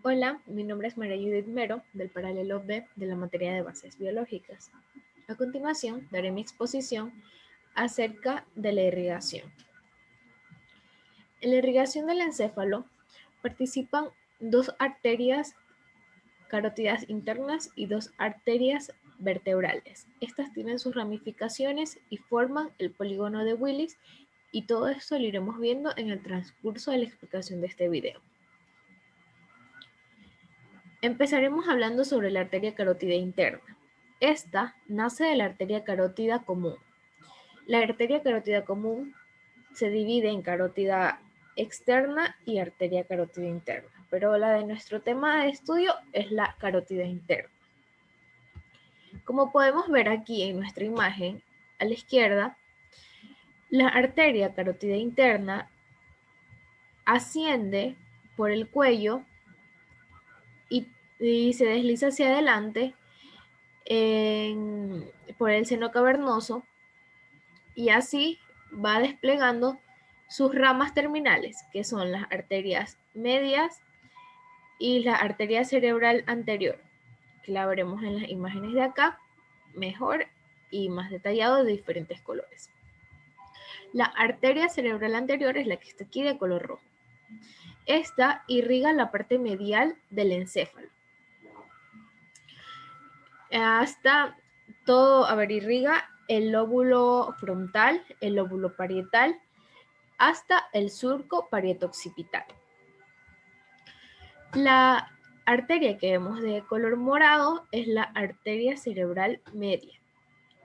Hola, mi nombre es María Judith Mero, del paralelo B de la materia de bases biológicas. A continuación, daré mi exposición acerca de la irrigación. En la irrigación del encéfalo participan dos arterias carótidas internas y dos arterias vertebrales. Estas tienen sus ramificaciones y forman el polígono de Willis, y todo esto lo iremos viendo en el transcurso de la explicación de este video. Empezaremos hablando sobre la arteria carótida interna. Esta nace de la arteria carótida común. La arteria carótida común se divide en carótida externa y arteria carótida interna, pero la de nuestro tema de estudio es la carótida interna. Como podemos ver aquí en nuestra imagen, a la izquierda, la arteria carótida interna asciende por el cuello y se desliza hacia adelante por el seno cavernoso, y así va desplegando sus ramas terminales, que son las arterias medias y la arteria cerebral anterior, que la veremos en las imágenes de acá, mejor y más detallado, de diferentes colores. La arteria cerebral anterior es la que está aquí de color rojo. Esta irriga la parte medial del encéfalo. Hasta todo, irriga el lóbulo frontal, el lóbulo parietal, hasta el surco parieto-occipital. La arteria que vemos de color morado es la arteria cerebral media.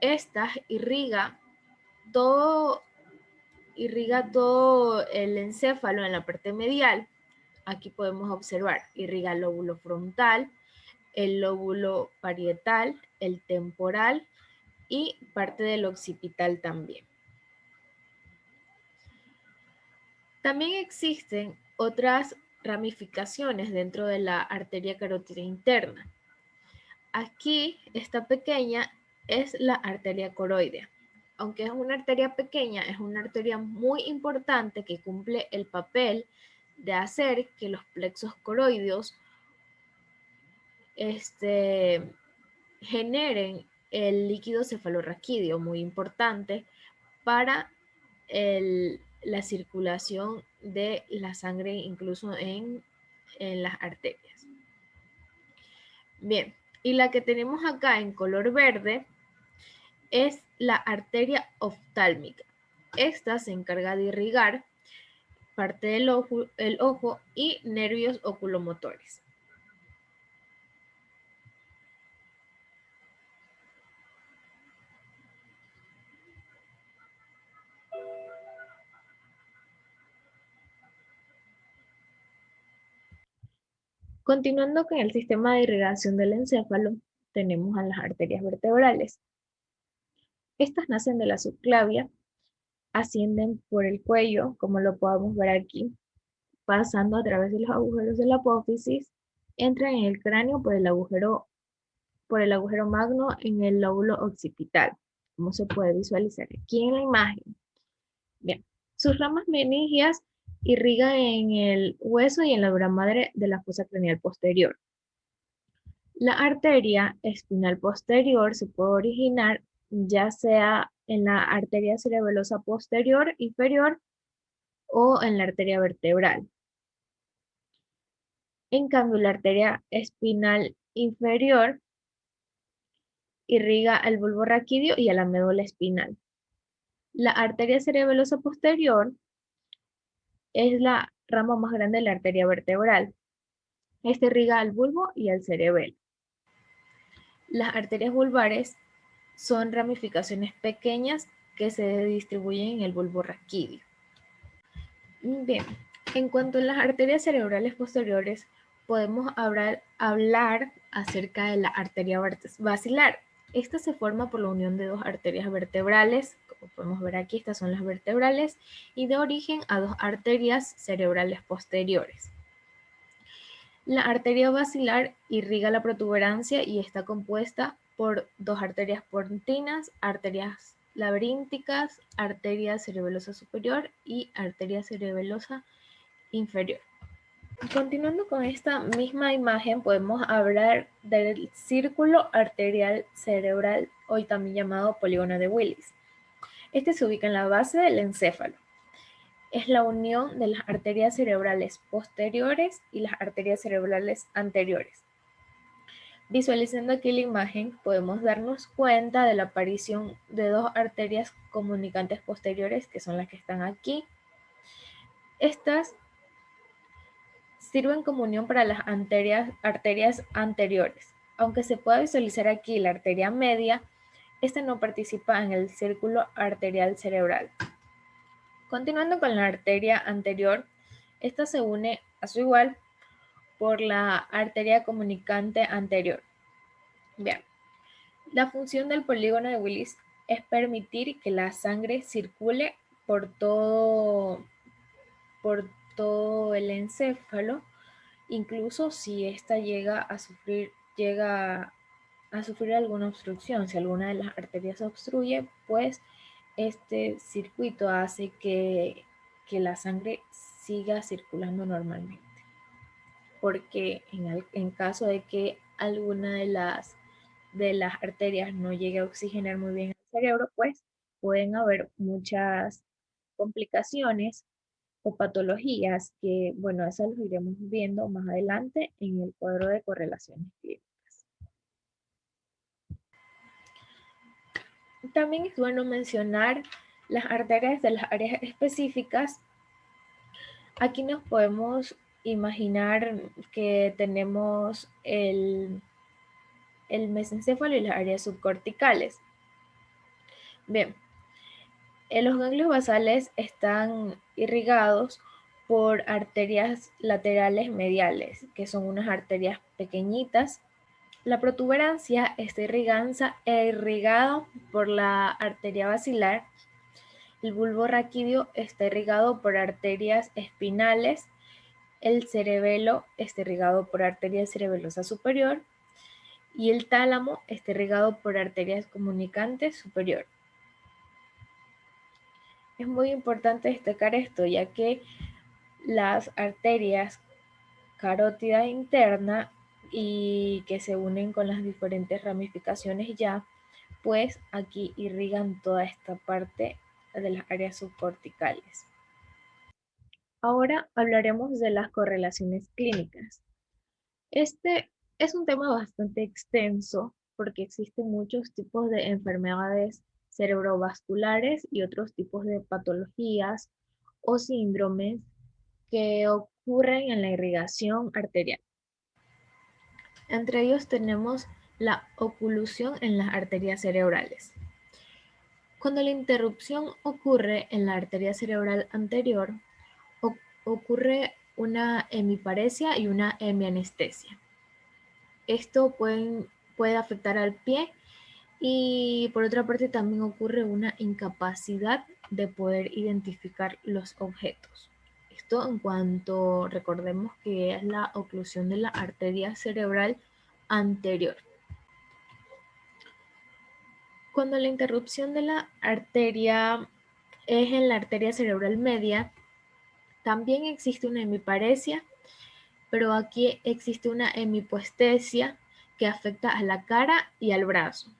Esta irriga todo el encéfalo en la parte medial. Aquí podemos observar, irriga el lóbulo frontal, el lóbulo parietal, el temporal y parte del occipital también. También existen otras ramificaciones dentro de la arteria carótida interna. Aquí, esta pequeña es la arteria coroidea. Aunque es una arteria pequeña, es una arteria muy importante que cumple el papel de hacer que los plexos coroideos generen el líquido cefalorraquídeo, muy importante para la circulación de la sangre, incluso en las arterias. Bien, y la que tenemos acá en color verde es la arteria oftálmica. Esta se encarga de irrigar parte del ojo y nervios oculomotores. Continuando con el sistema de irrigación del encéfalo, tenemos a las arterias vertebrales. Estas nacen de la subclavia, ascienden por el cuello, como lo podemos ver aquí, pasando a través de los agujeros de la apófisis, entran en el cráneo por el agujero magno en el lóbulo occipital, como se puede visualizar aquí en la imagen. Bien, sus ramas meningias irrigan en el hueso y en la dura madre de la fosa craneal posterior. La arteria espinal posterior se puede originar ya sea en la arteria cerebelosa posterior inferior o en la arteria vertebral. En cambio, la arteria espinal inferior irriga al bulbo raquídeo y a la médula espinal. La arteria cerebelosa posterior es la rama más grande de la arteria vertebral. Esta irriga al bulbo y al cerebelo. Las arterias vulvares son ramificaciones pequeñas que se distribuyen en el bulbo raquídeo. Bien, en cuanto a las arterias cerebrales posteriores, podemos hablar acerca de la arteria basilar. Esta se forma por la unión de dos arterias vertebrales, como podemos ver aquí, estas son las vertebrales, y da origen a dos arterias cerebrales posteriores. La arteria basilar irriga la protuberancia y está compuesta por dos arterias pontinas, arterias laberínticas, arteria cerebelosa superior y arteria cerebelosa inferior. Continuando con esta misma imagen, podemos hablar del círculo arterial cerebral, hoy también llamado polígono de Willis. Este se ubica en la base del encéfalo. Es la unión de las arterias cerebrales posteriores y las arterias cerebrales anteriores. Visualizando aquí la imagen, podemos darnos cuenta de la aparición de dos arterias comunicantes posteriores, que son las que están aquí. Estas sirven como unión para las arterias anteriores. Aunque se pueda visualizar aquí la arteria media, esta no participa en el círculo arterial cerebral. Continuando con la arteria anterior, esta se une a su igual por la arteria comunicante anterior. Bien, la función del polígono de Willis es permitir que la sangre circule por todo el encéfalo, incluso si ésta llega a sufrir alguna obstrucción. Si alguna de las arterias obstruye, pues este circuito hace que la sangre siga circulando normalmente. Porque en caso de que alguna de las arterias no llegue a oxigenar muy bien el cerebro, pues pueden haber muchas complicaciones o patologías que, bueno, eso lo iremos viendo más adelante en el cuadro de correlaciones clínicas. También es bueno mencionar las arterias de las áreas específicas. Aquí nos podemos imaginar que tenemos el mesencéfalo y las áreas subcorticales. Bien, los ganglios basales están irrigados por arterias laterales mediales, que son unas arterias pequeñitas. La protuberancia está irrigada por la arteria basilar. El bulbo raquídeo está irrigado por arterias espinales. El cerebelo está irrigado por arteria cerebelosa superior. Y el tálamo está irrigado por arterias comunicantes superior. Es muy importante destacar esto, ya que las arterias carótida interna y que se unen con las diferentes ramificaciones ya, pues aquí irrigan toda esta parte de las áreas subcorticales. Ahora hablaremos de las correlaciones clínicas. Este es un tema bastante extenso porque existen muchos tipos de enfermedades cerebrovasculares y otros tipos de patologías o síndromes que ocurren en la irrigación arterial. Entre ellos tenemos la oclusión en las arterias cerebrales. Cuando la interrupción ocurre en la arteria cerebral anterior, ocurre una hemiparesia y una hemianestesia. Esto puede afectar al pie y por otra parte también ocurre una incapacidad de poder identificar los objetos. Esto en cuanto recordemos que es la oclusión de la arteria cerebral anterior. Cuando la interrupción de la arteria es en la arteria cerebral media, también existe una hemiparesia, pero aquí existe una hemipoestesia que afecta a la cara y al brazo.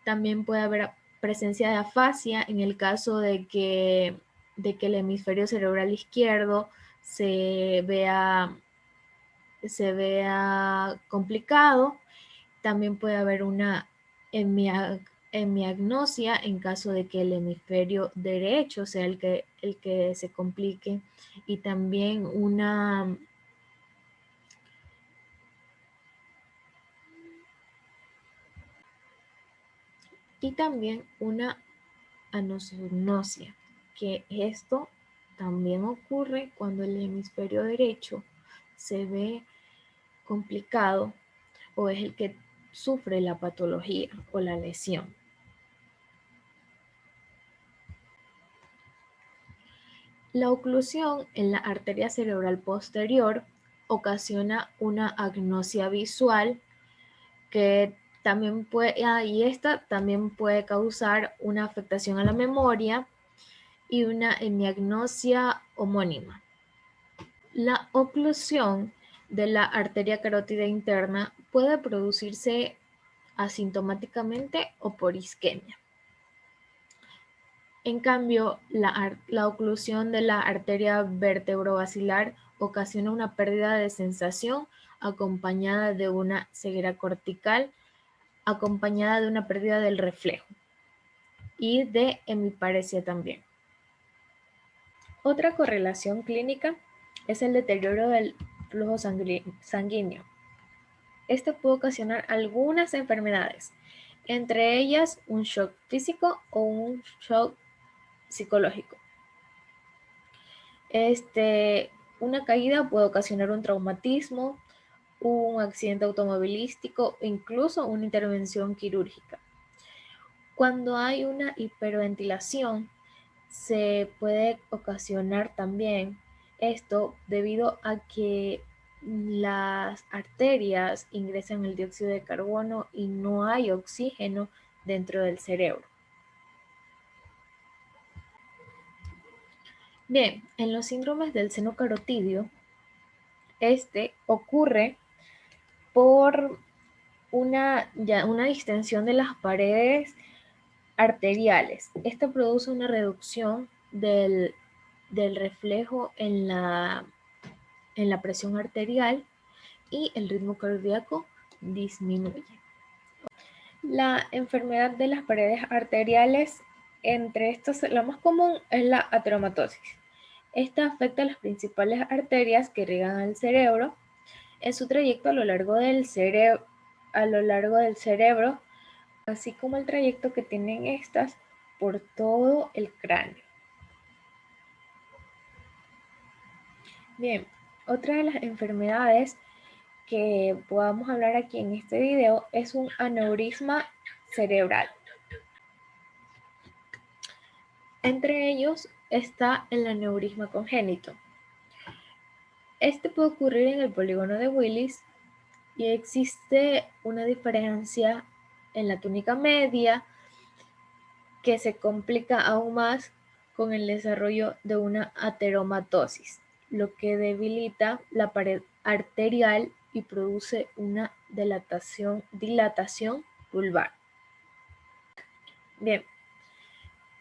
También puede haber presencia de afasia en el caso de que el hemisferio cerebral izquierdo se vea complicado. También puede haber una hemiagnosia en caso de que el hemisferio derecho sea el que se complique, y también una anosognosia, que esto también ocurre cuando el hemisferio derecho se ve complicado o es el que sufre la patología o la lesión. La oclusión en la arteria cerebral posterior ocasiona una agnosia visual que también y esta también puede causar una afectación a la memoria y una hemiagnosia homónima. La oclusión de la arteria carótida interna puede producirse asintomáticamente o por isquemia. En cambio, la oclusión de la arteria vertebrobasilar ocasiona una pérdida de sensación acompañada de una ceguera cortical, acompañada de una pérdida del reflejo y de hemiparesia también. Otra correlación clínica es el deterioro del flujo sanguíneo. Este puede ocasionar algunas enfermedades, entre ellas un shock físico o un shock psicológico. Una caída puede ocasionar un traumatismo, un accidente automovilístico o incluso una intervención quirúrgica. Cuando hay una hiperventilación, se puede ocasionar también esto debido a que las arterias ingresan el dióxido de carbono y no hay oxígeno dentro del cerebro. Bien, en los síndromes del seno carotídeo, ocurre por una distensión de las paredes arteriales. Esto produce una reducción del reflejo en la presión arterial y el ritmo cardíaco disminuye. La enfermedad de las paredes arteriales, entre estas, la más común es la ateromatosis. Esta afecta a las principales arterias que irrigan al cerebro en su trayecto a lo largo del cerebro, así como el trayecto que tienen estas por todo el cráneo. Bien, otra de las enfermedades que podamos hablar aquí en este video es un aneurisma cerebral. Entre ellos está el aneurisma congénito. Este puede ocurrir en el polígono de Willis y existe una diferencia en la túnica media que se complica aún más con el desarrollo de una ateromatosis, lo que debilita la pared arterial y produce una dilatación vulvar. Bien,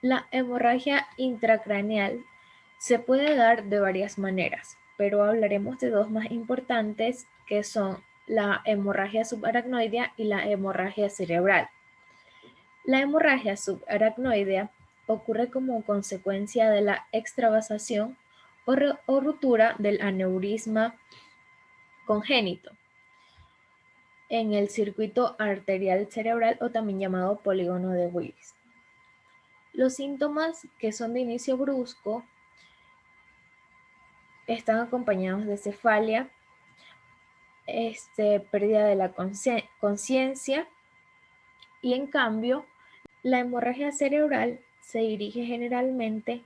la hemorragia intracraneal se puede dar de varias maneras, pero hablaremos de dos más importantes que son la hemorragia subaracnoidea y la hemorragia cerebral. La hemorragia subaracnoidea ocurre como consecuencia de la extravasación o ruptura del aneurisma congénito en el circuito arterial cerebral o también llamado polígono de Willis. Los síntomas que son de inicio brusco están acompañados de cefalia, pérdida de la conciencia y en cambio la hemorragia cerebral se dirige generalmente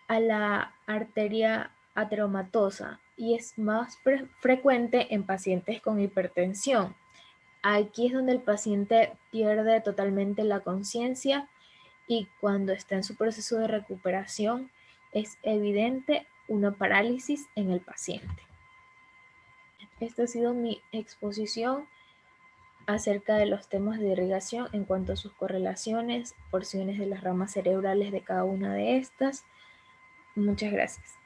a la arteria ateromatosa y es más frecuente en pacientes con hipertensión. Aquí es donde el paciente pierde totalmente la conciencia y cuando está en su proceso de recuperación es evidente una parálisis en el paciente. Esta ha sido mi exposición acerca de los temas de irrigación en cuanto a sus correlaciones, porciones de las ramas cerebrales de cada una de estas. Muchas gracias.